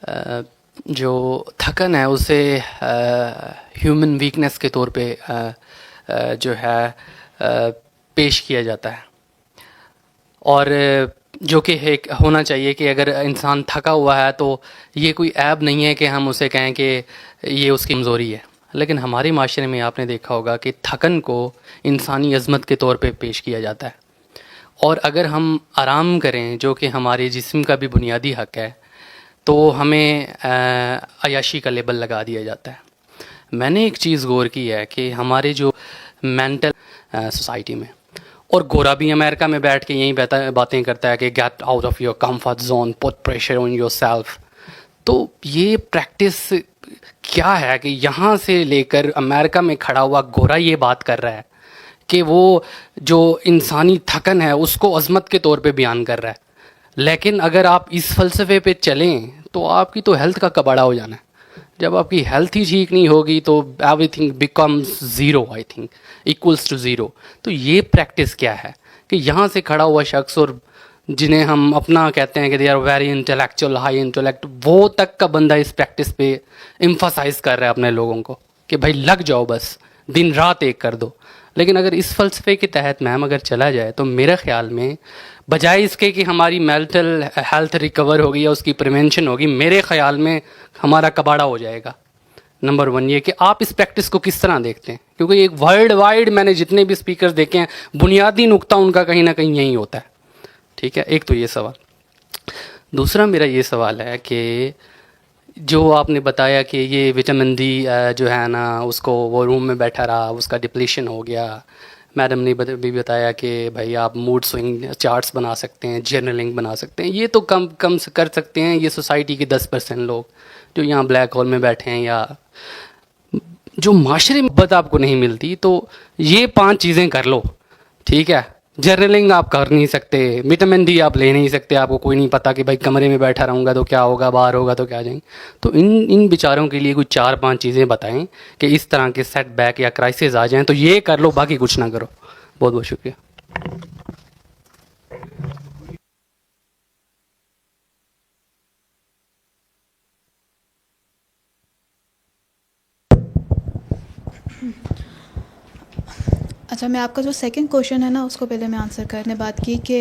जो थकन है उसे ह्यूमन वीकनेस के तौर पे जो है पेश किया जाता है। और जो कि एक होना चाहिए कि अगर इंसान थका हुआ है तो ये कोई ऐब नहीं है कि हम उसे कहें कि ये उसकी कमज़ोरी है। लेकिन हमारे माशरे में आपने देखा होगा कि थकन को इंसानी अज़मत के तौर पे पेश किया जाता है। और अगर हम आराम करें, जो कि हमारे जिस्म का भी बुनियादी हक़ है, तो हमें अयाशी का लेबल लगा दिया जाता है। मैंने एक चीज़ गौर की है कि हमारे जो मेंटल सोसाइटी में, और गोरा भी अमेरिका में बैठ के यही बातें करता है कि get out of your comfort zone, put pressure on your self. तो ये प्रैक्टिस क्या है कि यहाँ से लेकर अमेरिका में खड़ा हुआ गोरा ये बात कर रहा है कि वो जो इंसानी थकन है उसको अज़मत के तौर पे बयान कर रहा है। लेकिन अगर आप इस फ़लसफ़े पे चलें तो आपकी तो हेल्थ का कबाड़ा हो जाना है। जब आपकी हेल्थ ही ठीक नहीं होगी तो everything becomes zero, I think equals to zero. तो ये प्रैक्टिस क्या है कि यहाँ से खड़ा हुआ शख्स, और जिन्हें हम अपना कहते हैं कि they are very intellectual, high intellect, वो तक का बंदा इस प्रैक्टिस पे एम्फसाइज़ कर रहा है अपने लोगों को कि भाई लग जाओ, बस दिन रात एक कर दो। लेकिन अगर इस फ़लसफ़े के तहत मैम अगर चला जाए तो मेरे ख़्याल में बजाय इसके कि हमारी मेंटल हेल्थ रिकवर होगी या उसकी प्रिवेंशन होगी, मेरे ख़्याल में हमारा कबाड़ा हो जाएगा। नंबर वन ये कि आप इस प्रैक्टिस को किस तरह देखते हैं, क्योंकि एक वर्ल्ड वाइड मैंने जितने भी स्पीकर्स देखे हैं बुनियादी नुक्ता उनका कहीं ना कहीं यही होता है। ठीक है, एक तो ये सवाल। दूसरा मेरा ये सवाल है कि जो आपने बताया कि ये विटामिन डी जो है ना, उसको वो रूम में बैठा रहा, उसका डिप्लीशन हो गया। मैडम ने भी बताया कि भाई आप मूड स्विंग चार्ट्स बना सकते हैं, जर्नलिंग बना सकते हैं। ये तो कम कम से कर सकते हैं ये सोसाइटी के 10% लोग जो यहाँ ब्लैक होल में बैठे हैं, या जो माशरे में मोहब्बत आपको नहीं मिलती। तो ये 5 चीज़ें कर लो, ठीक है। जर्नलिंग आप कर नहीं सकते, विटामिन डी आप ले नहीं सकते, आपको कोई नहीं पता कि भाई कमरे में बैठा रहूँगा तो क्या होगा, बाहर होगा तो क्या जाएंगे। तो इन बेचारों के लिए कुछ 4-5 चीज़ें बताएं कि इस तरह के सेटबैक या क्राइसिस आ जाएं तो ये कर लो, बाकी कुछ ना करो। बहुत बहुत शुक्रिया। अच्छा, मैं आपका जो सेकंड क्वेश्चन है ना उसको पहले मैं आंसर करने बात की कि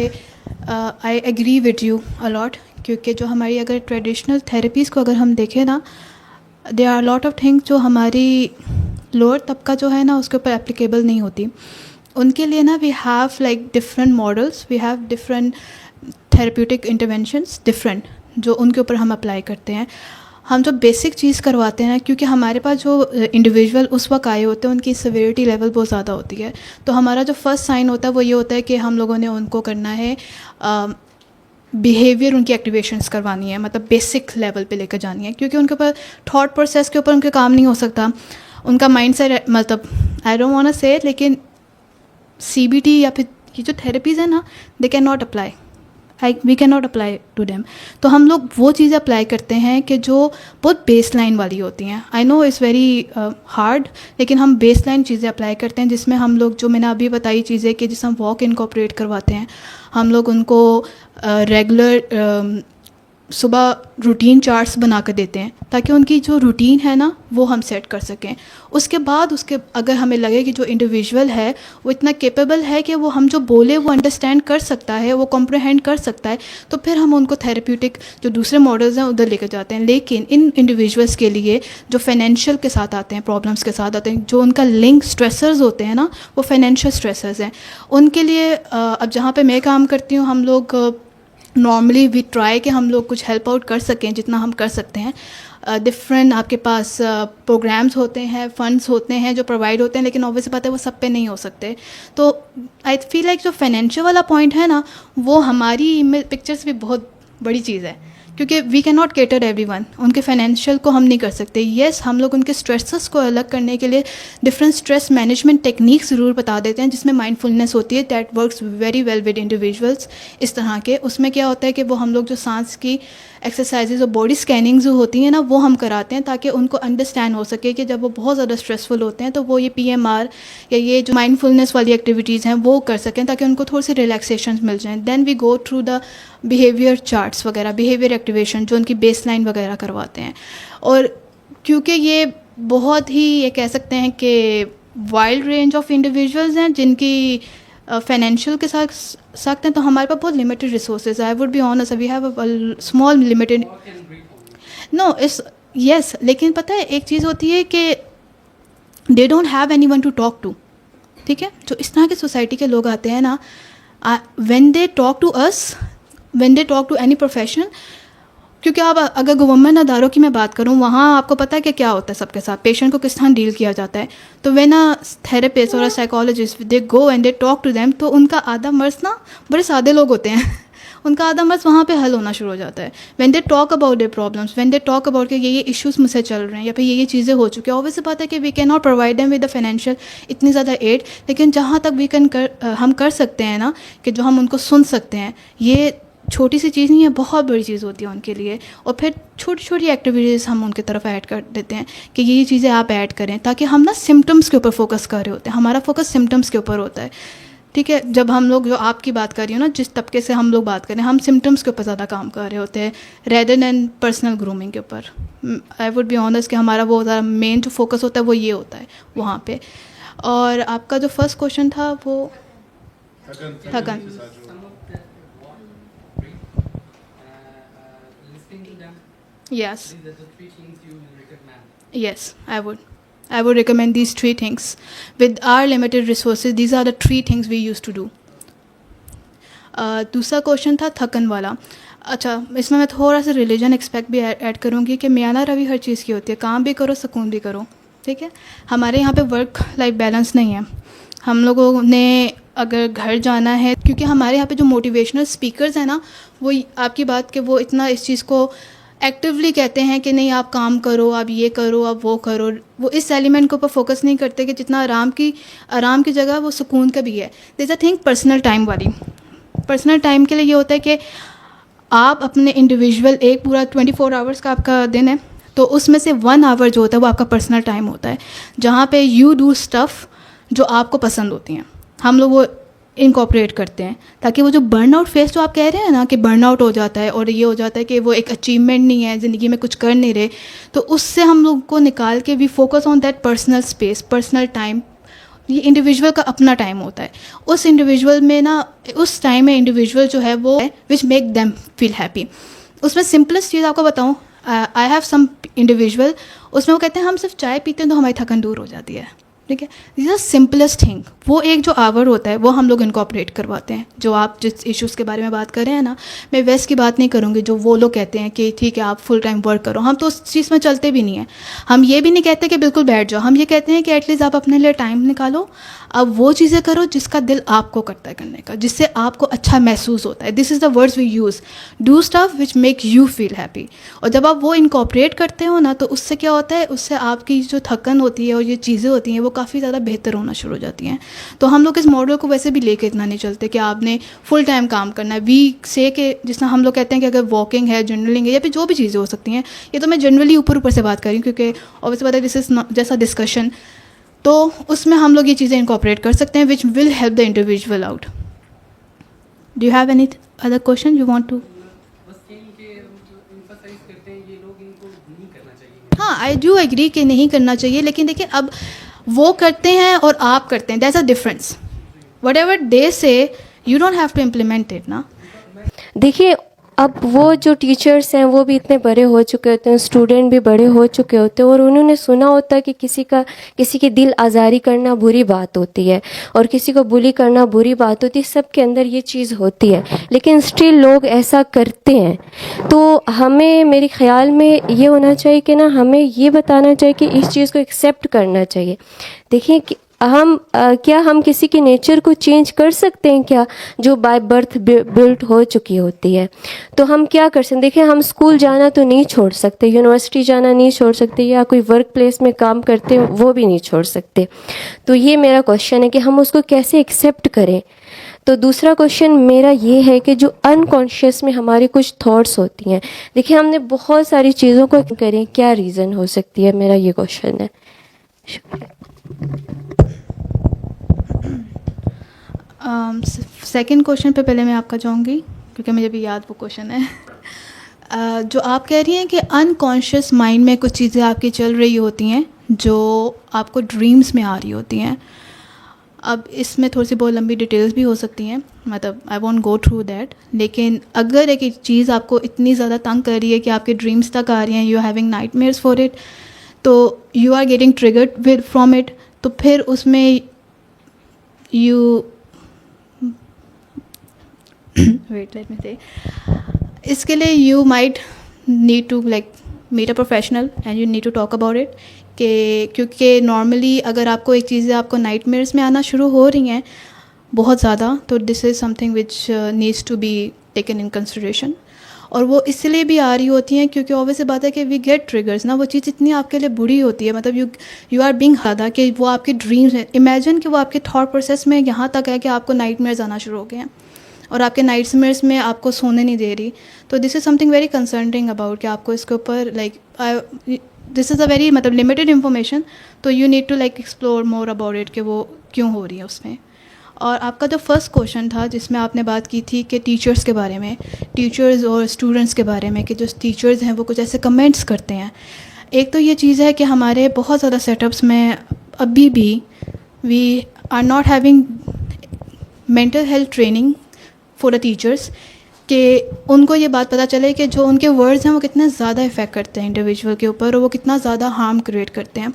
I agree with you a lot, क्योंकि जो हमारी अगर ट्रेडिशनल थेरेपीज़ को अगर हम देखें ना, there are lot of things जो हमारी लोअर तबका जो है ना उसके ऊपर एप्लीकेबल नहीं होती। उनके लिए ना we have like different models, we have different therapeutic interventions different जो उनके ऊपर हम अप्लाई करते हैं। हम जो बेसिक चीज़ करवाते हैं, क्योंकि हमारे पास जो इंडिविजुअल उस वक्त आए होते हैं उनकी सिवियरिटी लेवल बहुत ज़्यादा होती है, तो हमारा जो फर्स्ट साइन होता है वो ये होता है कि हम लोगों ने उनको करना है बिहेवियर, उनकी एक्टिवेशंस करवानी है, मतलब बेसिक लेवल पे लेकर जानी है, क्योंकि उनके ऊपर थॉट प्रोसेस के ऊपर उनके काम नहीं हो सकता। उनका माइंड सेट, मतलब आई डोंट वांट टू से, लेकिन CBT या फिर ये जो थेरेपीज़ है ना, they can not apply, we can not apply to them. तो हम लोग वो चीज़ें अप्लाई करते हैं कि जो बहुत बेस लाइन वाली होती हैं। I know it's very hard, लेकिन हम बेस लाइन चीज़ें अप्लाई करते हैं जिसमें हम लोग जो मैंने अभी बताई चीज़ें कि जिसमें हम वॉक इनकॉर्पोरेट करवाते हैं, हम लोग उनको रेगुलर सुबह रूटीन चार्ट्स बना कर देते हैं ताकि उनकी जो रूटीन है ना वो हम सेट कर सकें। उसके बाद उसके अगर हमें लगे कि जो इंडिविजुअल है वो इतना कैपेबल है कि वो हम जो बोले वो अंडरस्टैंड कर सकता है, वो कॉम्प्रहेंड कर सकता है, तो फिर हम उनको थेरेप्यूटिक जो दूसरे मॉडल्स हैं उधर लेकर जाते हैं। लेकिन इन इंडिविजुअल्स के लिए जो फाइनेंशियल के साथ आते हैं, प्रॉब्लम्स के साथ आते हैं, जो उनका लिंक स्ट्रेसर्स होते हैं ना, वो फाइनेंशियल स्ट्रेसर्स हैं, उनके लिए अब जहाँ पर मैं काम करती हूँ, हम लोग नॉर्मली वी ट्राई कि हम लोग कुछ हेल्प आउट कर सकें जितना हम कर सकते हैं। डिफरेंट आपके पास प्रोग्राम्स होते हैं, फंड्स होते हैं जो प्रोवाइड होते हैं, लेकिन ऑब्वियसली बात है वो सब पे नहीं हो सकते। तो आई फील लाइक जो फाइनेंशियल वाला पॉइंट है ना, वो हमारी पिक्चर्स भी बहुत बड़ी चीज़ है, क्योंकि we can not cater everyone. उनके फाइनेंशियल को हम नहीं कर सकते। येस, हम लोग उनके स्ट्रेसेस को अलग करने के लिए डिफरेंट स्ट्रेस मैनेजमेंट टेक्निक्स ज़रूर बता देते हैं, जिसमें माइंडफुलनेस होती है, that works very well with individuals. इस तरह के उसमें क्या होता है कि वो हम लोग जो सांस की एक्सरसाइजेज और बॉडी स्कैनिंग जो होती हैं ना, वो हम कराते हैं ताकि उनको अंडरस्टैंड हो सके कि जब वो बहुत ज़्यादा स्ट्रेसफुल होते हैं तो वो ये PMR या ये जो माइंडफुलनेस वाली एक्टिविटीज़ हैं वो कर सकें ताकि उनको थोड़ी सी रिलैक्सेशन मिल जाएँ। Then we go through the behaviour charts वगैरह, बिहेवियर एक्टिवेशन, जो उनकी बेसलाइन वगैरह करवाते हैं। और क्योंकि ये बहुत ही ये कह सकते हैं कि वाइल्ड रेंज ऑफ इंडिविजुअल्स हैं जिनकी फाइनेंशियल के साथ सख्त हैं, तो हमारे पास बहुत limited resources. I would be honest, we have a small limited. No is yes, लेकिन पता है एक चीज़ होती है कि they don't have anyone to talk to. ठीक है, जो इस तरह की सोसाइटी के लोग आते हैं ना, when they talk to us, when they talk to any professional, क्योंकि आप अगर गवर्नमेंट अदारों की मैं बात करूं, वहाँ आपको पता है कि क्या होता है सबके साथ, पेशेंट को किस तरह डील किया जाता है। तो व्हेन अ थेरेपिस्ट और a psychologist they go and they talk to them, तो उनका आधा मर्ज ना, बड़े सादे लोग होते हैं उनका आधा मर्ज वहाँ पे हल होना शुरू हो जाता है। When they talk about their problems, when they talk about कि ये इश्यूज़ मुझसे चल रहे हैं या फिर ये चीज़ें हो चुकी है, ऑब्वियस बात है कि we can not provide them with the financial इतनी ज़्यादा एड, लेकिन जहाँ तक वी कैन हम कर सकते हैं ना, कि जो हम उनको सुन सकते हैं, ये छोटी सी चीज़ नहीं है, बहुत बड़ी चीज़ होती है उनके लिए। और फिर छोटी छोटी एक्टिविटीज़ हम उनकी तरफ ऐड कर देते हैं कि ये चीज़ें आप ऐड करें, ताकि हम ना सिम्टम्स के ऊपर फोकस कर रहे होते हैं, हमारा फोकस सिम्टम्स के ऊपर होता है। ठीक है, जब हम लोग, जो आपकी बात कर रही हो ना, जिस तबके से हम लोग बात करें, हम सिम्टम्स के ऊपर ज़्यादा काम कर रहे होते हैं रेदर दैन पर्सनल ग्रूमिंग के ऊपर। आई वुड बी ऑनेस्ट कि हमारा वो ज़्यादा मेन जो फोकस होता है वो ये होता है वहाँ पे। और आपका जो फर्स्ट क्वेश्चन था वो थकन। Yes. These are the three things you will recommend. Yes, I would recommend these three things. With our limited resources, these are the three things we used to do. दूसरा question था थकन वाला। अच्छा, इसमें मैं थोड़ा सा रिलीजन एक्सपेक्ट भी add करूँगी कि मियाना रवि हर चीज़ की होती है, काम भी करो सुकून भी करो। ठीक है, हमारे यहाँ पे वर्क लाइफ बैलेंस नहीं है। हम लोगों ने अगर घर जाना है, क्योंकि हमारे यहाँ पे जो मोटिवेशनल स्पीकर्स हैं ना, वो आपकी बात कि वो इतना इस चीज़ को एक्टिवली कहते हैं कि नहीं आप काम करो, आप ये करो, आप वो करो, वो इस एलिमेंट के ऊपर फोकस नहीं करते कि जितना आराम की जगह वो सुकून का भी है। This a thing personal time वाली। पर्सनल टाइम के लिए ये होता है कि आप अपने इंडिविजुअल, एक पूरा 24 आवर्स का आपका दिन है, तो उसमें से 1 आवर जो होता है वो आपका पर्सनल टाइम होता है, जहाँ पे यू डू स्टफ़ जो आपको पसंद होती हैं। हम लोग वो इनकॉर्पोरेट करते हैं, ताकि वो जो बर्नआउट फेस जो आप कह रहे हैं ना कि बर्नआउट हो जाता है और ये हो जाता है कि वो एक अचीवमेंट नहीं है, ज़िंदगी में कुछ कर नहीं रहे, तो उससे हम लोग को निकाल के we focus on that personal space, personal time. ये इंडिविजुअल का अपना टाइम होता है। उस इंडिविजुअल में ना, उस टाइम में इंडिविजुअल जो है वो which make them feel happy. उसमें सिंपलेस्ट चीज़ आपको बताऊँ, आई हैव सम इंडिविजुअल, उसमें वो कहते हैं हम सिर्फ चाय पीते हैं तो हमारी थकन दूर हो जाती है। ठीक है, दिस आर सिंपलेस्ट थिंग। वो एक जो आवर होता है वो हम लोग इनकॉर्पोरेट करवाते हैं। जो आप जिस इश्यूज़ के बारे में बात कर रहे हैं ना, मैं वेस्ट की बात नहीं करूँगी, जो वो लोग कहते हैं कि ठीक है आप फुल टाइम वर्क करो, हम तो उस चीज़ में चलते भी नहीं हैं। हम ये भी नहीं कहते कि बिल्कुल बैठ जाओ, हम ये कहते हैं कि एटलीस्ट आप अपने लिए टाइम निकालो, अब वो चीज़ें करो जिसका दिल आपको करता है करने का, जिससे आपको अच्छा महसूस होता है। This is the words we use, do stuff which make you feel happy. और जब आप वो इनकॉर्पोरेट करते हो ना, तो उससे क्या होता है, उससे आपकी जो थकन होती है और ये चीज़ें होती हैं वो काफ़ी ज़्यादा बेहतर होना शुरू हो जाती हैं। तो हम लोग इस मॉडल को वैसे भी लेके इतना नहीं चलते कि आपने फुल टाइम काम करना है। वीक से कि जिस तरह हम लोग कहते हैं कि अगर वॉकिंग है, जर्नलिंग है, या फिर जो भी चीज़ें हो सकती हैं, ये तो मैं जनरली ऊपर से बात कर रही हूँ, क्योंकि ऑब्वियसली बात है दिस इज़ जैसा डिस्कशन, तो उसमें हम लोग ये चीज़ें इनकॉर्पोरेट कर सकते हैं which will help the individual out. Do you have any other question you want to? हाँ, आई डू एग्री कि नहीं करना चाहिए, लेकिन देखिए अब वो करते हैं और आप करते हैं, that's a difference. Whatever they say you don't have to implement it ना। देखिए, अब वो जो टीचर्स हैं वो भी इतने बड़े हो चुके होते हैं, स्टूडेंट भी बड़े हो चुके होते हैं, और उन्होंने सुना होता है कि किसी की दिल आज़ारी करना बुरी बात होती है और किसी को बुली करना बुरी बात होती है। सबके अंदर ये चीज़ होती है, लेकिन स्टिल लोग ऐसा करते हैं। तो हमें, मेरे ख्याल में ये होना चाहिए कि ना, हमें ये बताना चाहिए कि इस चीज़ को एक्सेप्ट करना चाहिए। देखिए कि क्या हम किसी के नेचर को चेंज कर सकते हैं क्या, जो बाय बर्थ बिल्ट हो चुकी होती है? तो हम क्या कर सकते हैं? देखिए, हम स्कूल जाना तो नहीं छोड़ सकते, यूनिवर्सिटी जाना नहीं छोड़ सकते, या कोई वर्क प्लेस में काम करते हैं वो भी नहीं छोड़ सकते। तो ये मेरा क्वेश्चन है कि हम उसको कैसे एक्सेप्ट करें। तो दूसरा क्वेश्चन मेरा ये है कि जो अनकॉन्शियस में हमारी कुछ थॉट्स होती हैं, देखिए हमने बहुत सारी चीज़ों को करें, क्या रीज़न हो सकती है, मेरा ये क्वेश्चन है। सेकंड क्वेश्चन पे पहले मैं आपका जाऊंगी क्योंकि मुझे भी याद वो क्वेश्चन है। जो आप कह रही हैं कि अनकॉन्शियस माइंड में कुछ चीज़ें आपकी चल रही होती हैं जो आपको ड्रीम्स में आ रही होती हैं। अब इसमें थोड़ी सी बहुत लंबी डिटेल्स भी हो सकती हैं, मतलब I want go through that, लेकिन अगर एक चीज़ आपको इतनी ज़्यादा तंग कर रही है कि आपके ड्रीम्स तक आ रही हैं, you are having nightmares for it, तो you are getting triggered with from it, तो फिर उसमें यू वेट लेट मी से, इसके लिए you might need to like meet a professional and you need to talk about it, कि क्योंकि normally अगर आपको एक चीज़ें आपको नाइटमेयर्स में आना शुरू हो रही हैं बहुत ज़्यादा, तो this is something which needs to be taken in consideration. और वो इसलिए भी आ रही होती हैं क्योंकि ऑब्वियस बात है कि वी गेट ट्रिगर्स ना, वो चीज़ इतनी आपके लिए बुरी होती है, मतलब यू आर बीइंग ज़्यादा कि वो आपके ड्रीम्स हैं। इमेजिन कि वो आपके थॉट प्रोसेस में यहाँ तक है कि आपको नाइटमेयर्स आना शुरू हो गए हैं और आपके नाइटमेयर्स में आपको सोने नहीं दे रही, तो this is something very concerning about कि आपको इसके ऊपर like this is a very मतलब लिमिटेड इन्फॉर्मेशन, तो you need to like explore more about it कि वो क्यों हो रही है उसमें। और आपका जो फर्स्ट क्वेश्चन था जिसमें आपने बात की थी कि टीचर्स के बारे में, टीचर्स और स्टूडेंट्स के बारे में, कि जो टीचर्स हैं वो कुछ ऐसे कमेंट्स करते हैं। एक तो ये चीज़ है कि हमारे बहुत ज़्यादा सेटअप्स में अभी भी we are not having mental health training for the teachers, कि उनको ये बात पता चले कि जो उनके वर्ड्स हैं वो कितने ज़्यादा इफ़ेक्ट करते हैं इंडिविजुअल के ऊपर और वो कितना ज़्यादा हार्म क्रिएट करते हैं।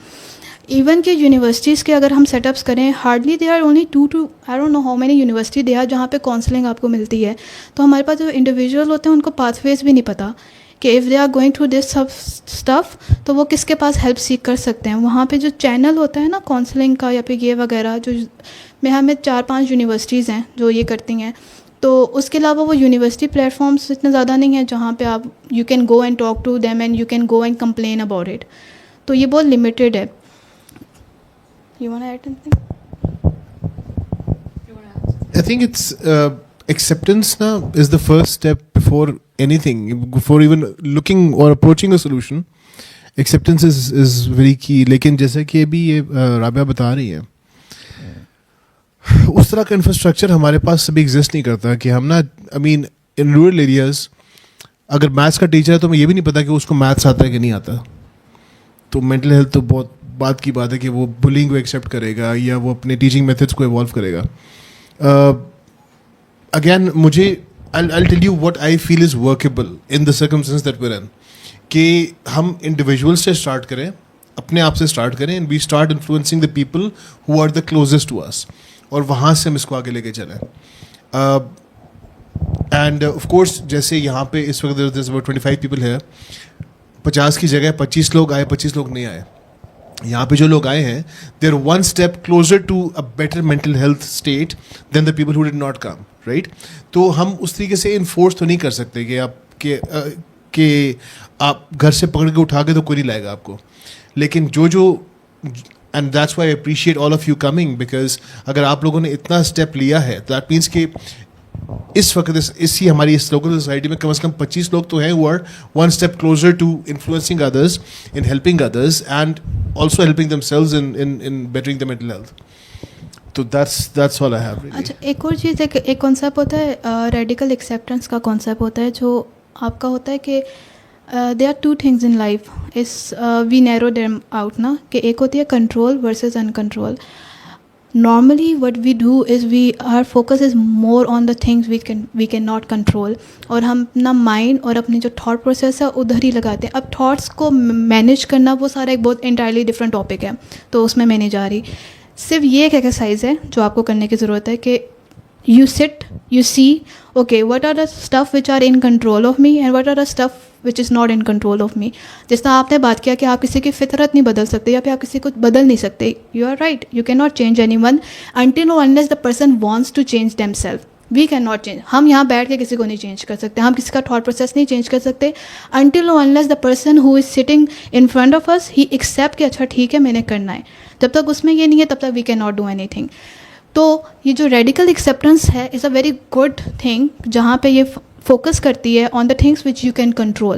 इवन के यूनिवर्सिटीज़ के अगर हम सेटअप्स करें, hardly they are only 2 to I don't know how many university they are जहाँ पे काउंसलिंग आपको मिलती है। तो हमारे पास जो इंडिविजुअल होते हैं उनको पाथवेज भी नहीं पता कि if they are going through this सब स्टफ़ तो वो किसके पास हेल्प सीख कर सकते हैं। वहाँ पे जो चैनल होता है ना काउंसलिंग का या फिर ये वगैरह, जो में हमें 4-5 यूनिवर्सिटीज़ हैं जो ये करती हैं, तो उसके अलावा वो यूनिवर्सिटी प्लेटफॉर्म्स इतने ज़्यादा नहीं हैं जहाँ पे आप you can go and talk to them and you can go and complain about it, तो ये बहुत लिमिटेड है। You want to add something? I think it's acceptance now is the first step before anything, before even looking or approaching a solution. Acceptance is very key. लेकिन जैसे कि अभी ये राबिया बता रही है, उस तरह का इंफ्रास्ट्रक्चर हमारे पास अभी एग्जिस्ट नहीं करता कि हम ना, I mean in rural areas अगर मैथ्स का टीचर है तो हमें ये भी नहीं पता कि उसको मैथ्स आता है कि नहीं आता। तो मेंटल हेल्थ तो बहुत बात की बात है कि वो बुलिंग को एक्सेप्ट करेगा या वो अपने टीचिंग मेथड्स को इवॉल्व करेगा। अगेन मुझे I'll tell you what I feel is workable in the circumstances that we're in, कि हम इंडिविजुअल से स्टार्ट करें, अपने आप से स्टार्ट करें, and we start influencing the people who are the closest to us, और वहाँ से हम इसको आगे लेके चलें। एंड ऑफ कोर्स जैसे यहाँ पे इस वक्त there's about 25 पीपल है, 50 की जगह 25 लोग आए, 25 लोग नहीं आए। यहाँ पे जो लोग आए हैं they are one step closer to a better mental health state than the people who did not come, right. तो हम उस तरीके से इन्फोर्स तो नहीं कर सकते कि आप घर से पकड़ के उठा के तो कोई नहीं लाएगा आपको, लेकिन जो and that's why I appreciate all of you coming, because अगर आप लोगों ने इतना स्टेप लिया है दैट मीन्स कि इस वक्त इसी हमारी इस लोकल सोसाइटी में कम से कम 25 लोग तो हैं who are one step closer to influencing others, in helping others, and also helping themselves in bettering their mental health. तो that's all I have really. अच्छा, एक और चीज़, एक कॉन्सेप्ट होता है रेडिकल एक्सेप्टेंस का कॉन्सेप्ट होता है, जो आपका होता है कि there are 2 things in life, is we narrow them out ना, कि एक होती है control versus uncontrol. Normally what we do is our focus is more on the things we cannot control, और हम अपना माइंड और अपनी जो थॉट प्रोसेस है उधर ही लगाते हैं। अब थॉट्स को मैनेज करना वो सारा एक बहुत इंटायरली डिफरेंट टॉपिक है, तो उसमें मैं नहीं जा रही। सिर्फ ये एक एक्सरसाइज है जो आपको करने की ज़रूरत है कि you sit, you see, okay, what are the stuff which are in control of me and what are the stuff which is not in control of me. जिस तरह आपने बात किया कि आप किसी की फितरत नहीं बदल सकते या फिर आप किसी को बदल नहीं सकते, you are right, you cannot change anyone until or unless the person wants to change themselves. We cannot change. हम यहाँ बैठ के किसी को नहीं चेंज कर सकते, हम किसी का थॉट प्रोसेस नहीं चेंज कर सकते until or unless the person who is sitting in front of us he accept कि अच्छा ठीक है मैंने करना है। जब तक उसमें ये नहीं है तब तक we cannot do anything. तो ये जो रेडिकल एक्सेप्टेंस है is a very good thing, जहाँ पे ये फोकस करती है on the things which you can control.